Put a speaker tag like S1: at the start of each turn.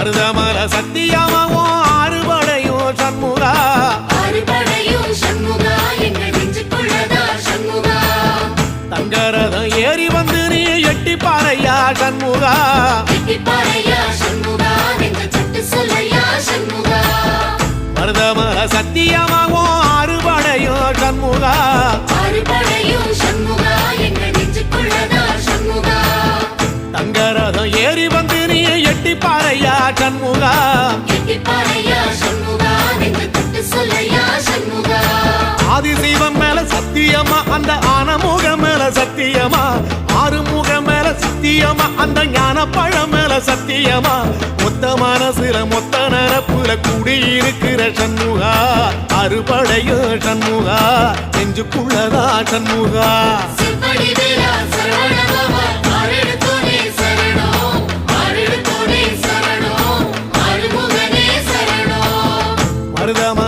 S1: மருதமல சத்தியமாவும் ஆறுபடையும் சண்முகா
S2: ஆறுபடையும் சண்முகா எங்கள் நெஞ்சுக்குள்ளதா சண்முகா
S1: தங்கரதம் ஏறி வந்து நீ எட்டிப்பாறையா சண்முகா
S2: எட்டிப்பாறையா சண்முகா நெஞ்ச சட்டு சொல்லையா சண்முகா
S1: மருதமல சத்தியமாவும் ஆறுபடையும் சண்முகா
S2: ஆறுபடையும் சண்முகா எங்கள் நெஞ்சுக்குள்ளதா சண்முகா
S1: தங்கரதம் ஏறி வந்து நீ எட்டிப்பாறையா சண்முகா
S2: எட்டிப்பாறையா சண்முகா நெஞ்ச சட்டு சொல்லையா சண்முகா
S1: ஆதிசைவம் மேல சத்தியமா அந்த ஆனமுகம் மேல சத்தியமா ஆறுமுகம் மேல சத்தியமா அந்த ஞான பழம் மேல சத்தியமா மொத்த மனசுல மொத்த நரப்புல குடியிருக்கிற சண்முகா அறுபடையும் சண்முகா நெஞ்சுக்குள்ளதா சண்முகா
S2: சிப்படி வேலா சரவணபவா ஆரெடுத்தோனே சரணம் ஆரெடுத்தோனே சரணம் ஆறுமுகனே சரணம்
S1: மருதம